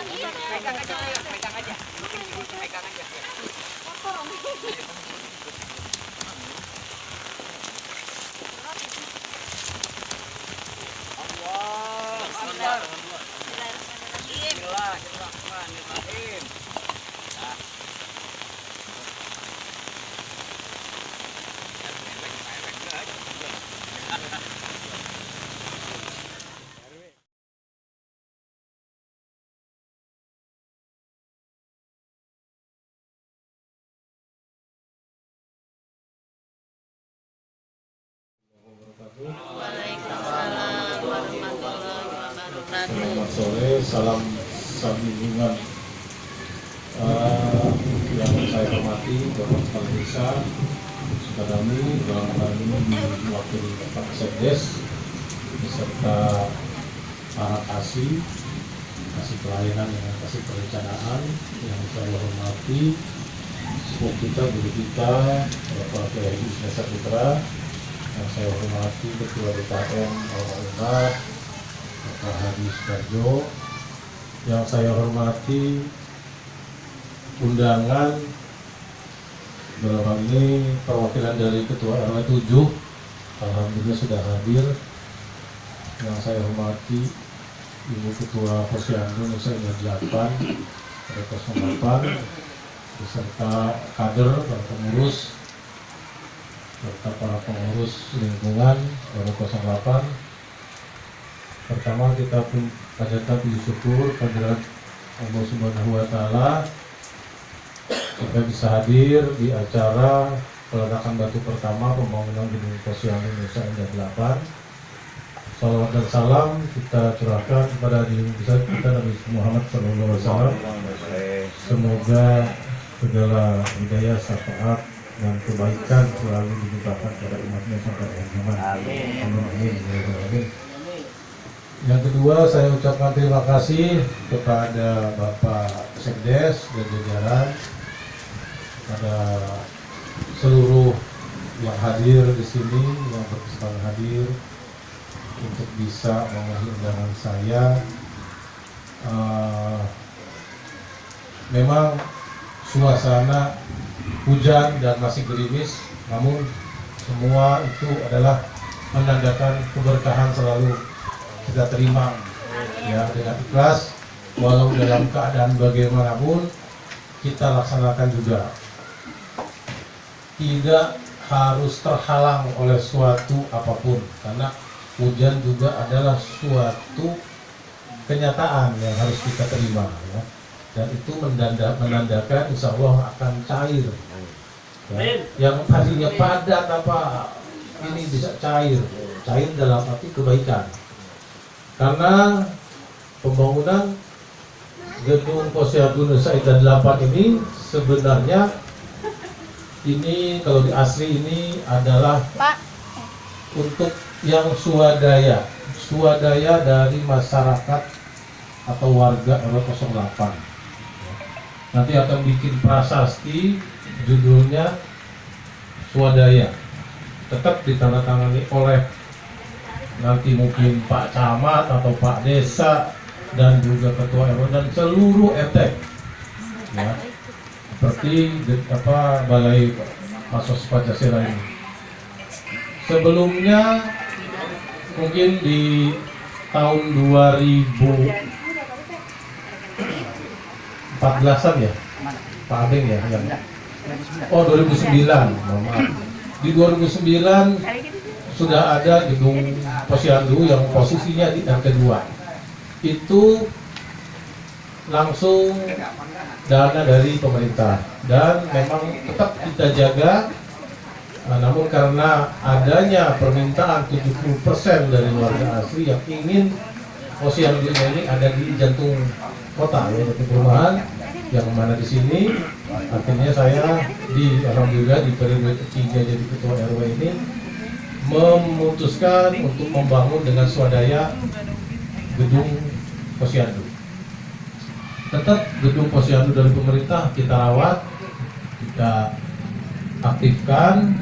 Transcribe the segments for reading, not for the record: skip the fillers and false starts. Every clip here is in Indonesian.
Pegang aja, pegang aja. Pegang aja. Allah, Akbar. Bismillahirrahmanirrahim. Waalaikumsalam warahmatullahi wabarakatuh. Selamat sore, salam sambungan yang saya hormati Bapak Kepala Desa Sukadami dalam hal ini mewakili Bapak Sekdes beserta para kasih pelayanan dengan kasih perencanaan yang saya hormati sepupu kita, guru kita Bapak Kiai Ismail Saputra, yang saya hormati Ketua DKM Al-Umat Bapak Hadi Sudarjo, yang saya hormati undangan dalam hal ini perwakilan dari Ketua RW 7, alhamdulillah sudah hadir. Yang saya hormati Ibu Ketua Posyandu Nusa Indah 8 08 beserta kader dan pengurus serta para pengurus lingkungan RW 08. Pertama kita pun panjatkan puji syukur kehadirat Allah Subhanahu wa taala kita bisa hadir di acara peletakan batu pertama pembangunan gedung Posyandu Nusa Indah 8. Salawat dan salam kita curahkan kepada diri kita Nabi Muhammad SAW. Semoga segala hidayah, syafaat dan kebaikan selalu dilimpahkan kepada umatnya sampai akhir zaman. Amin. Amin. Yang kedua, saya ucapkan terima kasih kepada Bapak Sekdes dan jajaran, pada seluruh yang hadir di sini, yang berkesempatan hadir untuk bisa memenuhi undangan saya. Memang suasana hujan dan masih gerimis, namun semua itu adalah menandakan keberkahan selalu kita terima ya dengan ikhlas, walau dalam keadaan bagaimanapun kita laksanakan juga, tidak harus terhalang oleh suatu apapun, karena hujan juga adalah suatu kenyataan yang harus kita terima ya. Dan itu menandakan insya Allah akan cair ya. Yang tadinya padat apa ini bisa cair dalam arti kebaikan, karena pembangunan gedung Posyandu Nusa Indah 8 ini sebenarnya ini kalau di asli ini adalah untuk yang swadaya dari masyarakat atau warga RW 08. Nanti akan bikin prasasti judulnya swadaya, tetap ditandatangani oleh nanti mungkin Pak Camat atau Pak Desa dan juga Ketua RW dan seluruh RT ya, seperti Balai Pasos Pancasila ini. Sebelumnya mungkin di tahun 2014-an ya Pak Abeng ya yang 2009, maaf. Di 2009 sudah ada gedung Posyandu yang posisinya di yang kedua. Itu langsung dana dari pemerintah dan memang tetap kita jaga. Namun karena adanya permintaan 70% dari warga asli yang ingin Posyandu ini ada di jantung kota ya, jantung perumahan, yang mana di sini akhirnya saya alhamdulillah di periode ketiga jadi ketua RW ini memutuskan untuk membangun dengan swadaya gedung Posyandu. Tetap gedung Posyandu dari pemerintah kita rawat, kita aktifkan,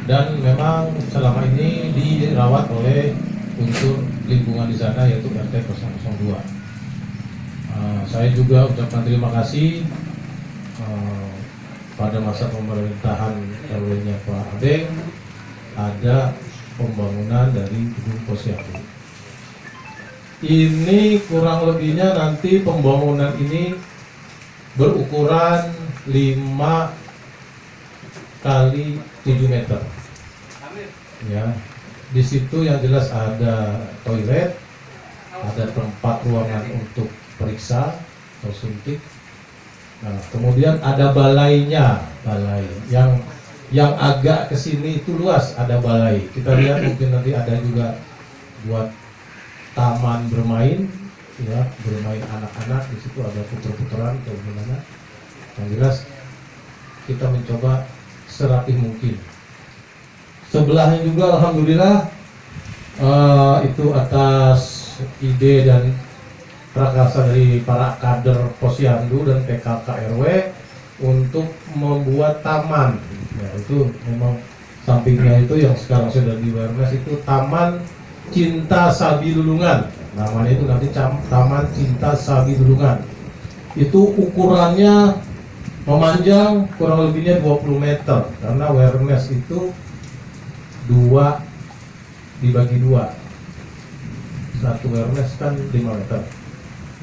dan memang selama ini dirawat oleh unsur lingkungan di sana yaitu RT 002. Saya juga ucapkan terima kasih pada masa pemerintahan RW-nya Pak Abeng ada pembangunan dari gedung Posyandu. Ini kurang lebihnya nanti pembangunan ini berukuran 5 kali 7 meter. Ya, di situ yang jelas ada toilet, ada tempat ruangan untuk periksa atau suntik. Nah, kemudian ada balainya, balai yang agak kesini itu luas, ada balai. Kita lihat mungkin nanti ada juga buat taman bermain, ya, bermain anak-anak di situ ada puter-puteran atau gimana. Yang jelas kita mencoba serapih mungkin. Sebelahnya juga alhamdulillah itu atas ide dan prakarsa dari para kader Posyandu dan PKK RW untuk membuat taman. Ya, itu memang sampingnya itu yang sekarang sudah di awareness itu Taman Cinta Sabi Lulungan. Namanya itu nanti Taman Cinta Sabi Lulungan. Itu ukurannya memanjang kurang lebihnya 20 meter karena awareness itu 2 dibagi 2. Satu awareness kan 5 meter.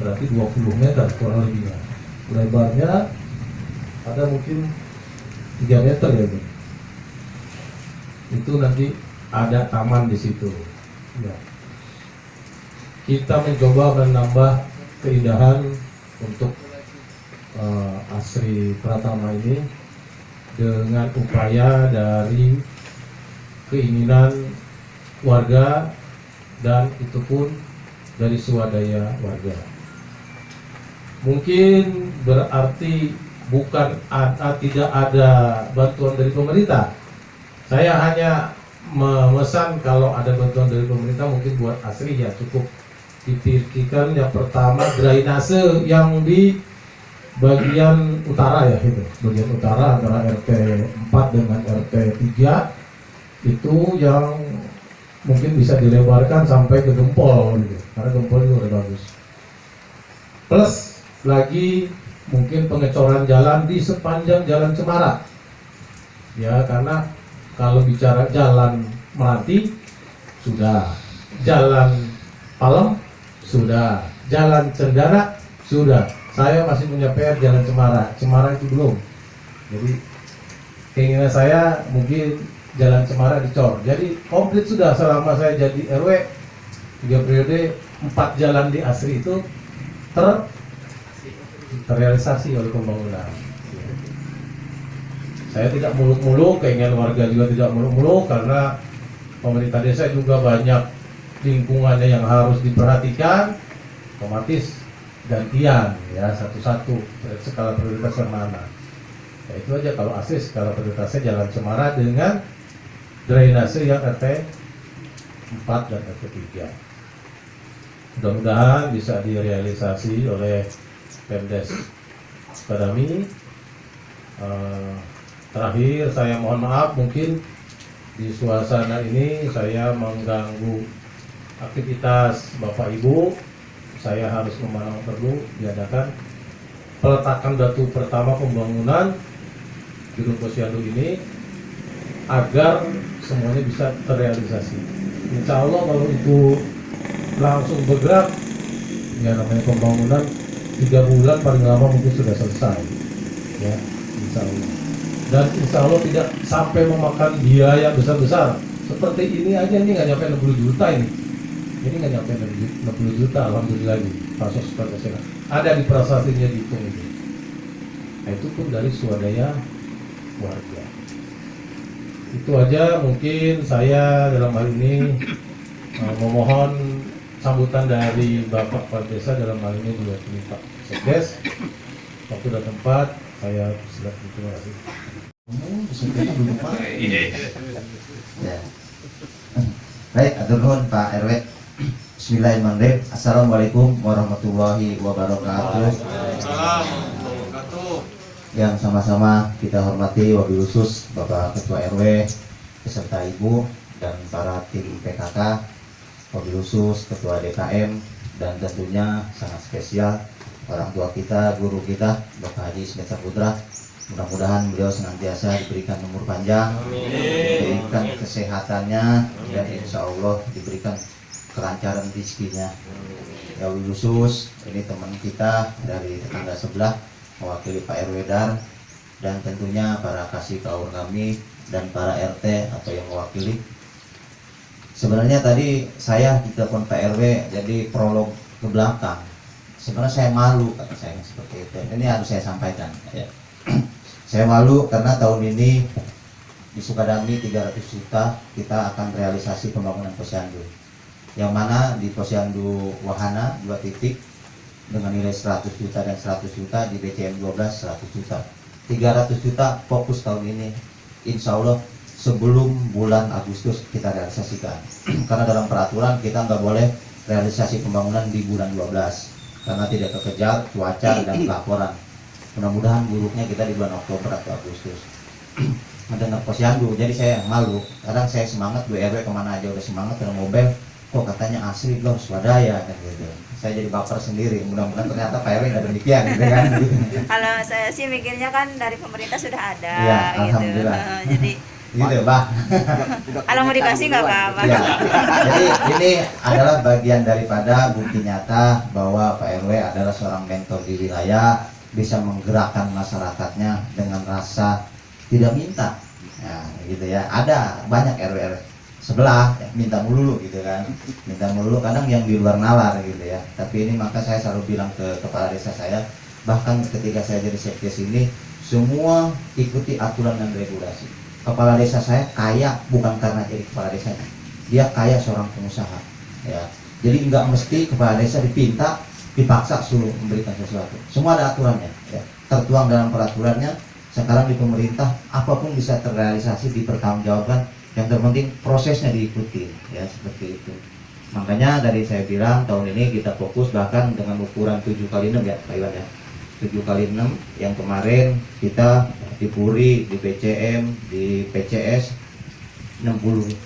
Berarti 20 meter kurang lebihnya. Lebarnya ada mungkin 3 meter ya Bu. Itu nanti ada taman di situ. Ya. Kita mencoba menambah keindahan untuk Asri Pratama ini dengan upaya dari keinginan warga dan itu pun dari swadaya warga. Mungkin berarti bukan tidak ada bantuan dari pemerintah. Saya hanya memesan kalau ada bantuan dari pemerintah mungkin buat Asri ya cukup dipikirkan yang pertama drainase yang di bagian utara ya itu. Bagian utara antara RT 4 dengan RT 3 itu yang mungkin bisa dilebarkan sampai ke Gempol gitu. Karena Gempol itu udah bagus. Plus lagi mungkin pengecoran jalan di sepanjang Jalan Cemara. Ya, karena kalau bicara jalan Melati sudah, jalan Palem sudah, jalan Cendana sudah. Saya masih punya PR jalan Cemara. Cemara itu belum. Jadi keinginan saya mungkin jalan Cemara dicor. Jadi komplit sudah selama saya jadi RW 3 periode 4 jalan di Asri itu terrealisasi oleh pembangunan. Saya tidak muluk-muluk, keinginan warga juga tidak muluk-muluk karena pemerintah desa juga banyak lingkungannya yang harus diperhatikan, otomatis gantian ya satu-satu skala prioritas yang mana. Ya, itu aja kalau Asri skala prioritasnya jalan Cemara dengan drainase yang RT 4 dan RT 3. Mudah-mudahan bisa direalisasi oleh Pemdes Padami. Terakhir saya mohon maaf mungkin di suasana ini saya mengganggu aktivitas Bapak Ibu. Saya harus memandang perlu diadakan peletakan batu pertama pembangunan gedung Posyandu ini agar semuanya bisa terrealisasi. Insya Allah kalau itu langsung bergerak, ya namanya pembangunan 3 bulan paling lama mungkin sudah selesai. Ya, insya Allah. Dan insya Allah tidak sampai memakan biaya besar-besar. Seperti ini aja ini nggak nyampe 60 juta ini. Ini nggak nyampe 60 juta, alhamdulillah lagi. Pasos Pancasila ada di prasasanya dihitung itu. Nah, itu pun dari swadaya warga. Itu aja mungkin saya dalam hal ini memohon sambutan dari Bapak Kepala Desa dalam hal ini juga Pak Sekdes. Waktu dan tempat saya silakan, terima kasih. Ya. Baik, atur nuhun Pak RW. Bismillahirrahmanirrahim. Assalamualaikum warahmatullahi wabarakatuh. Yang sama-sama kita hormati wabil khusus Bapak Ketua RW beserta Ibu dan para tim PKK, wabil khusus Ketua DKM dan tentunya sangat spesial orang tua kita, guru kita, Bapak Haji Ismet Saputra. Mudah-mudahan beliau senantiasa diberikan umur panjang, diberikan kesehatannya, dan insya Allah diberikan kelancaran rezekinya. Ya khusus ini teman kita dari tetangga sebelah mewakili Pak RW Dar, dan tentunya para kasih kawan kami dan para RT atau yang mewakili. Sebenarnya tadi saya ditelepon Pak RW, jadi prolog ke belakang. Sebenarnya saya malu kata saya seperti itu. Ini harus saya sampaikan. Ya. Saya malu karena tahun ini di Sukadami 300 juta kita akan realisasi pembangunan posyandu. Yang mana di posyandu Wahana 2 titik dengan nilai 100 juta dan 100 juta, di BCM 12 100 juta. 300 juta fokus tahun ini. Insya Allah sebelum bulan Agustus kita realisasikan. Karena dalam peraturan kita nggak boleh realisasi pembangunan di bulan 12 karena tidak kekejar cuaca dan pelaporan. Mudah-mudahan buruknya kita di bulan Oktober atau Agustus. Mendengar posyandu, jadi saya malu. Kadang saya semangat, Bu RW kemana aja udah semangat dengan mobil. Kok katanya asli loh swadaya kan gitu. Saya jadi baper sendiri. Mudah-mudahan ternyata Pak RW nggak demikian gitu kan. Kalau saya sih mikirnya kan dari pemerintah sudah ada Ya, gitu. alhamdulillah. Jadi Gitu, Pak. kalau mau dikasih nggak apa-apa. Ya. Jadi ini adalah bagian daripada bukti nyata bahwa Pak RW adalah seorang mentor di wilayah, bisa menggerakkan masyarakatnya dengan rasa tidak minta. Ya, gitu ya. Ada banyak RW sebelah ya, minta melulu gitu kan. Minta melulu kadang yang di luar nalar gitu ya. Tapi ini maka saya selalu bilang ke kepala desa saya, bahkan ketika saya jadi sekdes ini semua ikuti aturan dan regulasi. Kepala desa saya kaya bukan karena jadi kepala desanya, dia kaya seorang pengusaha ya. Jadi nggak mesti kepala desa dipaksa suruh memberikan sesuatu. Semua ada aturannya ya. Tertuang dalam peraturannya. Sekarang di pemerintah apapun bisa terrealisasi, dipertanggungjawabkan. Yang terpenting prosesnya diikuti ya, seperti itu. Makanya dari saya bilang tahun ini kita fokus bahkan dengan ukuran 7x6 ya Pak Iwan ya. 7x6 yang kemarin kita di Puri, di BCM, di PCS 61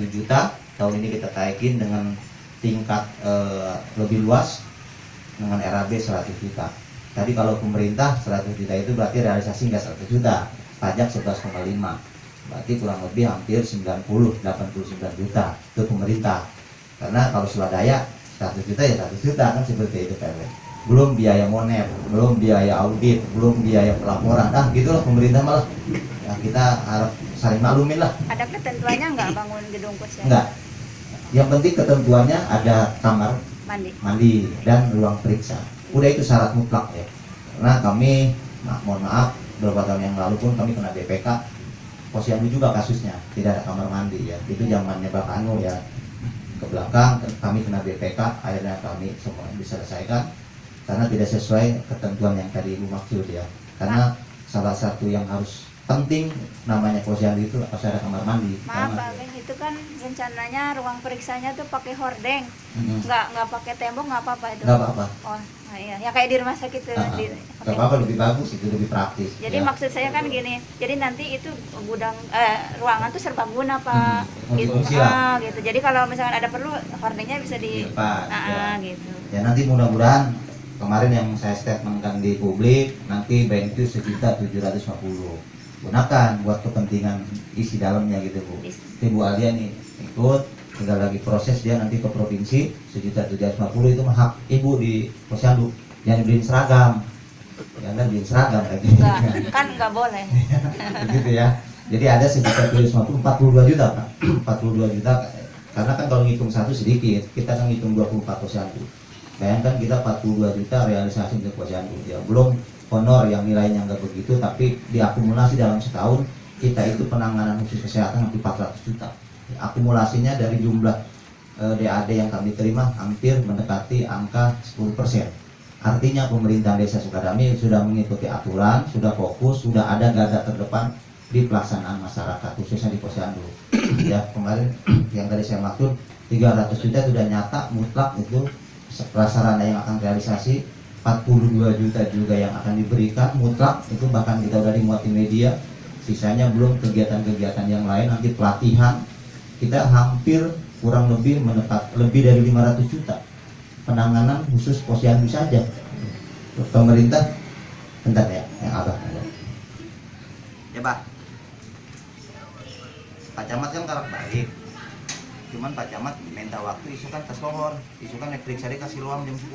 juta. Tahun ini kita taikin dengan tingkat lebih luas dengan RAB 100 juta. Tadi kalau pemerintah 100 juta itu berarti realisasi nggak 100 juta, pajak 11,5, berarti kurang lebih hampir 89 juta itu pemerintah. Karena kalau swadaya 100 juta ya 100 juta kan seperti itu Pak. Belum biaya monet, belum biaya audit, belum biaya pelaporan. Gitulah pemerintah malah. Ya, kita harap saling maklumin lah. Ada ketentuannya nggak bangun gedung posyandu? Enggak. Yang penting ketentuannya ada kamar mandi dan ruang periksa. Udah itu syarat mutlak ya. Karena kami, mohon maaf, beberapa tahun yang lalu pun kami kena BPK. Posyandu juga kasusnya, tidak ada kamar mandi ya. Itu zamannya Pak Anu ya. Ke belakang kami kena BPK, akhirnya kami semua bisa selesaikan. Karena tidak sesuai ketentuan yang tadi Ibu maksud ya. Karena salah satu yang harus penting namanya posyandu itu harus ada kamar mandi. Maaf Pak, itu kan rencananya ruang periksanya tuh pakai hordeng, nggak pakai tembok, nggak apa-apa itu? Nggak apa-apa. Oh iya, ya kayak di rumah sakit tuh. Nggak apa-apa, lebih bagus itu, lebih praktis. Jadi ya. maksud saya kan gini, jadi nanti itu gudang ruangan tuh serbaguna Pak, gitu. Gitu. Jadi kalau misalkan ada perlu hordengnya bisa di depan, ya. Gitu. Ya nanti mudah-mudahan kemarin yang saya statementkan di publik nanti BNQ 1.750 gunakan buat kepentingan isi dalamnya gitu Bu. Ibu Alia nih ikut, tinggal lagi proses dia nanti ke provinsi 1.750 itu hak ibu di posyandu, jangan dibeliin seragam, jangan beliin seragam kayak gitu kan nggak boleh. begitu ya. Jadi ada 1.750 42 juta Pak, 42 juta karena kan kalau ngitung satu sedikit, kita kan ngitung 24 posyandu. Bayangkan kita 42 juta realisasi untuk posyandu ya, belum honor yang nilainya nggak begitu, tapi diakumulasi dalam setahun kita itu penanganan khusus kesehatan hampir 400 juta ya, akumulasinya dari jumlah DAD yang kami terima hampir mendekati angka 10%. Artinya pemerintah desa Sukadami sudah mengikuti aturan, sudah fokus, sudah ada garda terdepan di pelaksanaan masyarakat khususnya di posyandu ya. Kemarin yang tadi saya maksud 300 juta sudah nyata mutlak itu prasarana yang akan realisasi, 42 juta juga yang akan diberikan mutlak, itu bahkan kita udah dimuat di media. Sisanya belum kegiatan-kegiatan yang lain, nanti pelatihan kita hampir kurang lebih mendekat lebih dari 500 juta penanganan khusus posyandu saja pemerintah bentar ya, yang abah ya Pak. Pak Camat kan karak baik, cuman Pak Camat minta waktu isu kan tas lohor, isu kan periksa dia kasih luang jam 10.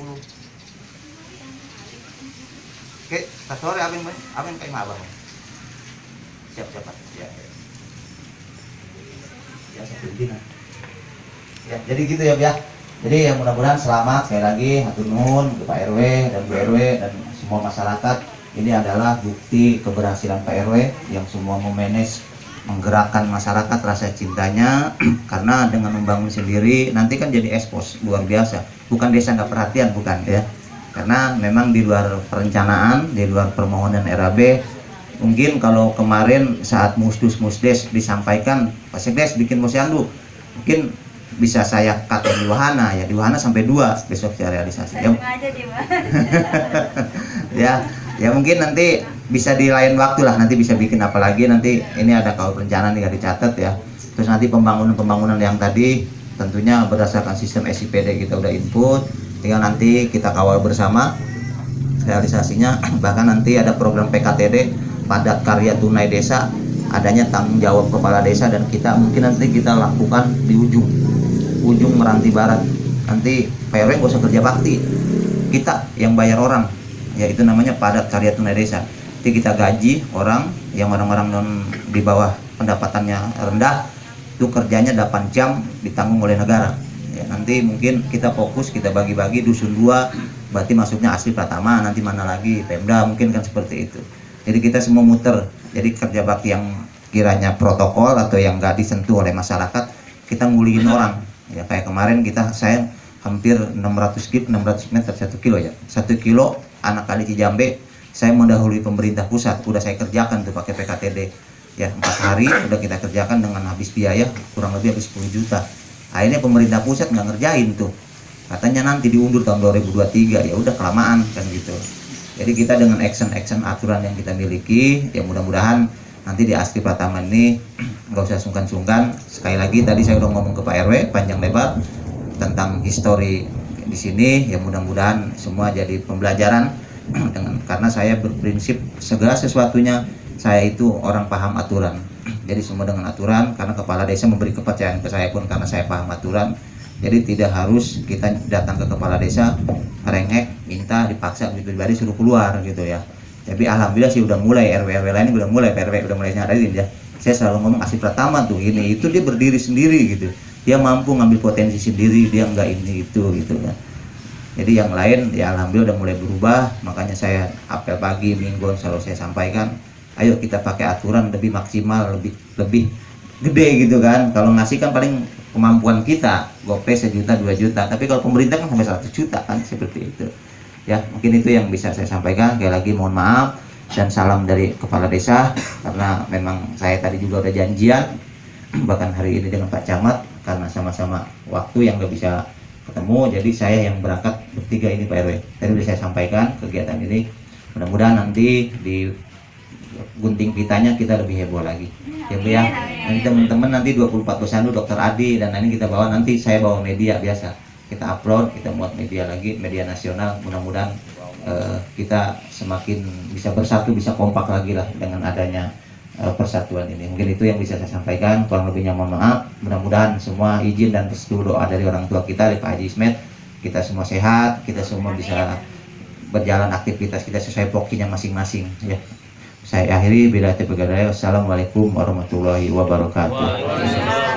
Oke, tas lohor ya abang kayak abah. Siap Pak. Ya. Ya ya, jadi gitu ya ya. Jadi ya mudah-mudahan selamat sekali lagi hatur nuhun ke Pak RW dan Bu RW dan semua masyarakat. Ini adalah bukti keberhasilan Pak RW yang semua memanage, menggerakkan masyarakat rasa cintanya karena dengan membangun sendiri nanti kan jadi ekspos luar biasa. Bukan desa nggak perhatian, bukan ya. Karena memang di luar perencanaan, di luar permohonan RAB, mungkin kalau kemarin saat musdes disampaikan Pak Sekdes bikin posyandu, mungkin bisa saya cut di wahana ya, di wahana sampai 2 besok saya realisasi ya. Ya mungkin nanti bisa di lain waktu lah, nanti bisa bikin apa lagi, nanti ini ada kalau perencanaan tinggal dicatat ya. Terus nanti pembangunan yang tadi tentunya berdasarkan sistem SIPD kita udah input, tinggal nanti kita kawal bersama realisasinya. Bahkan nanti ada program PKTD, padat karya tunai desa, adanya tanggung jawab kepala desa, dan kita mungkin nanti kita lakukan di ujung Meranti Barat. Nanti PRW gak usah kerja bakti, kita yang bayar orang, ya itu namanya padat karya tunai desa. Jadi kita gaji orang yang orang-orang non di bawah pendapatannya rendah, itu kerjanya 8 jam ditanggung oleh negara. Ya, nanti mungkin kita fokus, kita bagi-bagi dusun 2, berarti masuknya asli Pratama, nanti mana lagi Pemda, mungkin kan seperti itu. Jadi kita semua muter. Jadi kerja bakti yang kiranya protokol atau yang nggak disentuh oleh masyarakat, kita nguliin orang. Ya kayak kemarin saya hampir 600 meter 1 kilo ya. 1 kilo anak kali Cijambe, saya mendahului pemerintah pusat, udah saya kerjakan tuh pakai PKTD. Ya 4 hari udah kita kerjakan dengan habis biaya kurang lebih habis 10 juta. Akhirnya pemerintah pusat nggak ngerjain tuh. Katanya nanti diundur tahun 2023, ya udah kelamaan kan gitu. Jadi kita dengan action aturan yang kita miliki, ya mudah-mudahan nanti di Asri Pratama ini nggak usah sungkan-sungkan. Sekali lagi tadi saya udah ngomong ke Pak RW panjang lebar tentang histori di sini, ya mudah-mudahan semua jadi pembelajaran karena saya berprinsip segala sesuatunya saya itu orang paham aturan. Jadi semua dengan aturan, karena kepala desa memberi kepercayaan ke saya pun karena saya paham aturan. Jadi tidak harus kita datang ke kepala desa merengek, minta, dipaksa, pribadi suruh keluar gitu ya. Tapi alhamdulillah sih udah mulai, RW lain udah mulai, PRW udah mulai nyadarin ya. Saya selalu ngomong Asri Pratama tuh ini itu dia berdiri sendiri gitu. Dia mampu ngambil potensi sendiri, dia nggak ini itu gitu ya. Jadi yang lain ya alhamdulillah udah mulai berubah, makanya saya apel pagi mingguan selalu saya sampaikan, ayo kita pakai aturan lebih maksimal, lebih gede gitu kan. Kalau ngasih kan paling kemampuan kita, GoPay 1 juta 2 juta, tapi kalau pemerintah kan sampai 100 juta kan, seperti itu. Ya mungkin itu yang bisa saya sampaikan. Sekali lagi mohon maaf dan salam dari kepala desa, karena memang saya tadi juga udah janjian bahkan hari ini dengan Pak Camat, karena sama-sama waktu yang nggak bisa ketemu, jadi saya yang berangkat bertiga ini Pak RW. Tadi sudah saya sampaikan kegiatan ini, mudah-mudahan nanti di gunting pitanya kita lebih heboh lagi ya Bu ya. Nanti teman-teman nanti 24 posyandu Dokter Adi dan ini kita bawa, nanti saya bawa media biasa, kita upload, kita buat media lagi, media nasional. Mudah-mudahan kita semakin bisa bersatu, bisa kompak lagi lah dengan adanya persatuan ini. Mungkin itu yang bisa saya sampaikan, kurang lebihnya mohon maaf. Mudah-mudahan semua izin dan restu doa dari orang tua kita, dari Pak Haji Ismet, kita semua sehat, kita semua bisa berjalan aktivitas kita sesuai pokinya masing-masing ya. Saya akhiri bila terpegadai. Wassalamualaikum warahmatullahi wabarakatuh.